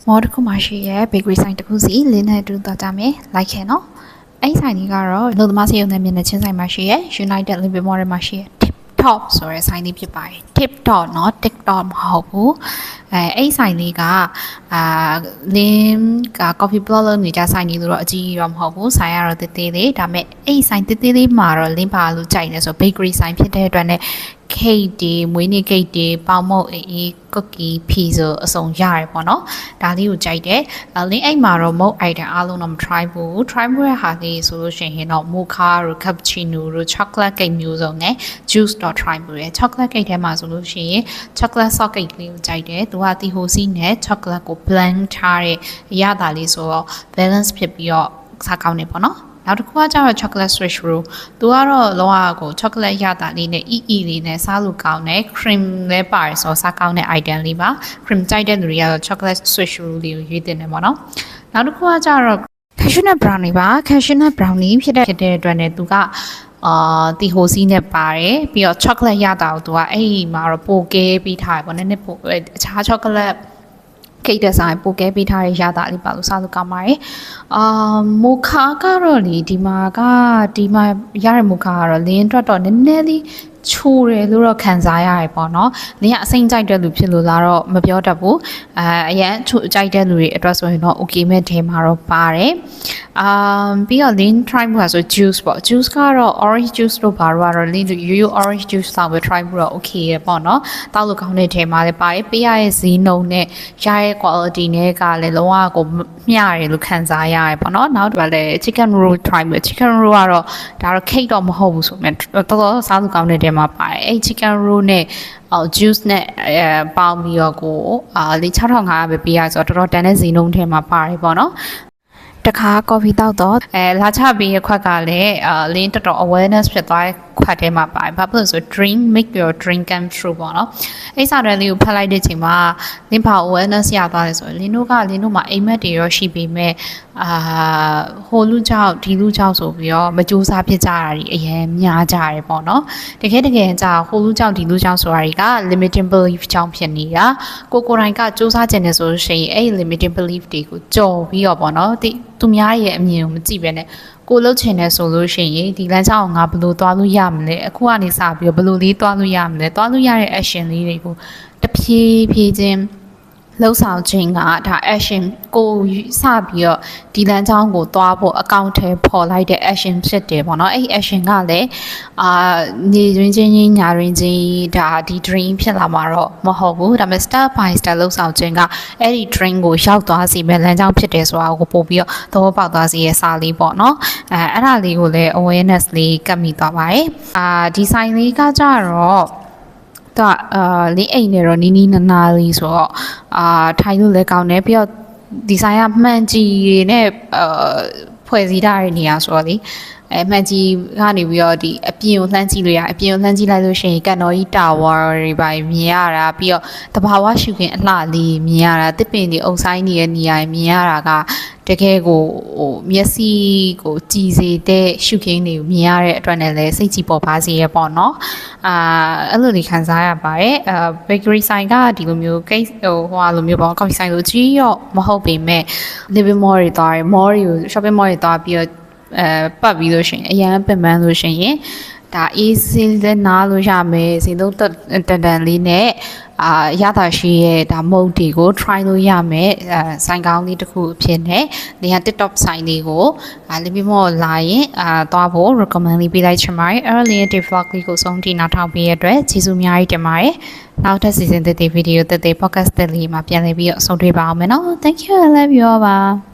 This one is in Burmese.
မော်တခုမှရှိရဲ့ bakery ဆိုင်တစ်ခုစီလင်းနဲ့တူတော့ကြမယ်လိုက်ခဲ့နော်အဲ့ဆိုင်ကြီးကတော့လူသမားစီရုံနဲ့မျက်နှာချင်းဆိုင်မှာရှိရဲ့ United Living Mall မှာရှိရဲ့ Tip Top ဆိုတဲ့ဆိုင်လေးဖြစ်ပါတယ် Tip Top เนาะ TikTok မဟုတ်ဘူးအဲ့ဆိုင်လေးကလင်းက coffee blog လုပ်နေကြဆိုင်ကြီးလို့တော့အကြီးကြီးတော့မဟုတ်ဘူးဆိုင်ကတော့တေးသေးလေးဒါပေမဲ့အဲ့ဆိုင်တေးသေးလေးမှာတော့လင်းပါလို့ကြိုက်နေဆို bakery ဆိုင်ဖြစ်တဲ့အတွက်နဲ့cake တွေမွေးနေ့ cake တွေပေါင်မုတ်အေး cookie pizza အစုံရတယ်ပေါ့နော်ဒါလေးကိုကြိုက်တယ်လင်းအိမ်မှာတော့မုတ် item အားလုံးတော့မ try ဘူး try မှုရဟာလေးဆိုလို့ရှိရင်တော့ mocha တို့ cappuccino တို့ chocolate cake မျိုးစုံနဲ့ juice တော့ try မှုရ chocolate cake ထဲမှာဆိုလို့ရှိရင် chocolate soft cake လေးကိုကြိုက်တယ်သူကတီဟိုစီနဲ့ chocolate ကို blend ထားတဲ့အရာသားလေးဆိုတော့ balance ဖြစ်ပြီးတော့စားကောင်းနေပေါ့နော်နောက်တစ်ခုကကျတော့ chocolate swiss roll သူကတော့လောကကို chocolate ရတာလေးနဲ့ လေးနဲ့စားလို့ကောင်းတယ် cream လည်းပါတယ်ဆိုတော့စားကောင်းတဲ့ item လေးပါ cream ကြိုက်တဲ့လူတွေကတော့ chocolate swiss roll လေးကိုရွေးတင်တယ်ပေါ့နော်နောက်တစ်ခုကကျတော့ cashew nut brownie ပါ cashew nut brownie ဖြစ်တဲ့အတွက်နဲ့သူကတီဟိုစီးနဲ့ပါတယ်ပြီးတော့ chocolate ရတာကိုသူကအဲ့မှာတော့ပိုကဲပြီးထားတယ်ပေါ့နည်းနည်းပိုအခြား chocolate cake တဲ့ဆိုင်ပိုကဲပေးထားရတာလေးပါလို့စားလို့ကောင်းပါတယ်မိုခါကတော့လေဒီမှာရတဲ့မိုခါကတော့လင်းအတွက်တော့နည်းနည်းလေးချိုးတယ်လို့တော့ခံစားရတယ်ပေါ့နော်လင်းကအစိမ့်ကြိုက်တဲ့လူဖြစ်လို့လားတော့မပြောတတ်ဘူးအရန်ချိုးကြိုက်တဲ့လူတွေအတွက်ဆိုရင်တော့ okay မဲ့ထဲမှာတော့ပါတယ်ပြီးတော့လင်း try မှုဆို juice ပေါ့ juice ကတော့ orange juice လို့ပါတော့လင်းရိုး orange juice တော့ပဲ try မှုတော့ okay ရပေါ့နော်တောက်လို့ကောင်းတဲ့ထဲမှာလည်းပါတယ်ပေးရတဲ့ဈေးနှုန်းနဲ့ရတဲ့ quality နဲ့ကလည်းလုံးဝကိုမျှတယ်လို့ခံစားရတယ်ပေါ့နော်နောက်တစ်ခါလည်း chicken roll try မှု chicken roll ကတော့ဒါတော့ cake တော့မဟုတ်ဘူးဆိုမှတော်တော်စားလို့ကောင်းတဲ့ထဲမှာပါတယ်အဲ့ chicken roll နဲ့juice နဲ့ပေါင်းပြီးတော့ကိုလေး6500ပဲပေးရဆိုတော့တော်တော်တန်တဲ့ဈေးနှုန်းထဲမှာပါတယ်ပေါ့နော်တခါ coffee တောက်တော့လာချပေးရခွက်ကလည်းလင်းတော်တော် awareness ဖြစ်သွားတဲ့ခွက်ထဲမှာပါတယ်ဘာဖြစ်လို့ဆို drink make your drink come true ပေါ့နော်အဲ့စာတဲ့လေးကိုဖတ်လိုက်တဲ့ချိန်မှာလင်းပါ awareness ရသွားတယ်ဆိုရင်လင်းတို့မှာအိမ်မက်တွေရောရှိပေမဲ့ဟိုလူကြောင့်ဒီလူကြောင့်ဆိုပြီးတော့မကြိုးစားဖြစ်ကြတာတွေအရင်များကြတယ်ပေါ့နော်တကယ်ကြာဟိုလူကြောင့်ဒီလူကြောင့်ဆိုတာတွေက limiting belief ကြောင့်ဖြစ်နေတာကိုယ်တိုင်ကကြိုးစားခြင်းနဲ့ဆိုလို့ရှိရင်အဲ့ limiting belief တွေကိုကြော်ပြီးတော့ပေါ့နော်သူများရဲ့အမြင်ကိုမကြည့်ပဲနဲ့ကိုလှုပ်ချင်တယ်ဆိုလို့ရှိရင်ဒီလမ်းကြောင်းကိုငါဘယ်လိုသွားလို့ရမလဲအခုကနေစပြီးတော့ဘယ်လိုလေးသွားလို့ရမလဲသွားလို့ရတဲ့ action လေးတွေကိုတဖြည်းဖြည်းချင်းလှုပ်ဆောင်ခြင်းကဒါ action ကိုစပြီးတော့ဒီလမ်းကြောင်းကိုသွားဖို့အကောင့်ထဲပေါ်လိုက်တဲ့ action ဖြစ်တယ်ပေါ့နော်အဲ့ action ကလည်းနေရင်းချင်းညာရင်းချင်းဒါဒီ dream ဖြစ်လာမှာတော့မဟုတ်ဘူးဒါပေမဲ့ step by step လှုပ်ဆောင်ခြင်းကအဲ့ဒီ dream ကိုရောက်သွားစေမဲ့လမ်းကြောင်းဖြစ်တယ်ဆိုတာကိုပို့ပြီးတော့သဘောပေါက်သွားစေရဲ့စာလေးပေါ့နော်အဲ့ဒါလေးကိုလည်း awareness လေးကပ်မိသွားပါတယ်ဒီဆိုင်လေးကကြတော့လေးအိမ်နဲ့တော့နီးနားလေးဆိုတော့ထိုင်လို့လည်းကောင်းတယ်ပြီးတော့ဒီဆိုင်ကမှန်ကြီးနဲ့ဖွဲ့စည်းထားတဲ့နေရာဆိုတော့လေမှန်ကြီးကနေပြီးတော့ဒီအပြင်ကိုလှမ်းကြည့်လို့ရအပြင်ကိုလှမ်းကြည့်လိုက်လို့ရှိရင်ကန်တော်ကြီးတာဝါတွေပါမြင်ရတာပြီးတော့တဘာဝရှုခင်းအလှလေးမြင်ရတာတစ်ပင်တွေအုပ်ဆိုင်နေတဲ့နေရာမြင်ရတာကတကယ်ကိုမျက်စိကိုကြည်စေတဲ့ရှုခင်းတွေကိုမြင်ရတဲ့အတွက်နဲ့လည်းစိတ်ကြည်ပေါ်ပါစေရပေါ့နော်အဲ့လိုလေးခံစားရပါတယ်bakery ဆိုင်ကဒီလိုမျိုး cake လိုမျိုးပေါ့ coffee ဆိုင်လိုကြီးရောမဟုတ်ပေမဲ့ living mall တွေသွားတယ် mall တွေကို shopping mall တွေသွားပြီးတော့ပတ်ပြီးလို့ရှိရင်အရန်ပင်ပန်းလို့ရှိရင်ဒါအေးစင်းလည်းနားလို့ရမယ်စင်တော့တန်လေးနဲ့ရတာရှိရဲ့ဒါမုတ်တွေကို try လို့ရမယ်ဆိုင်ကောင်းလေးတစ်ခုအဖြစ်နဲ့နေရာ TikTok ဆိုင်လေးကိုliving mall လာရင်သွားဖို့ recommend လေးပေးလိုက်ချင်ပါတယ် earlier day vlog လေးကိုဆုံးထိနောက်ထောင်ပေးရတဲ့အတွက်ကျေးဇူးအများကြီးတင်ပါတယ်နောက်ထပ် season 3 video 3 podcast လေးမှာပြန်လည်ပြီးတော့ဆုံတွေ့ပါအောင်မယ်နော် thank you I love you all ပါ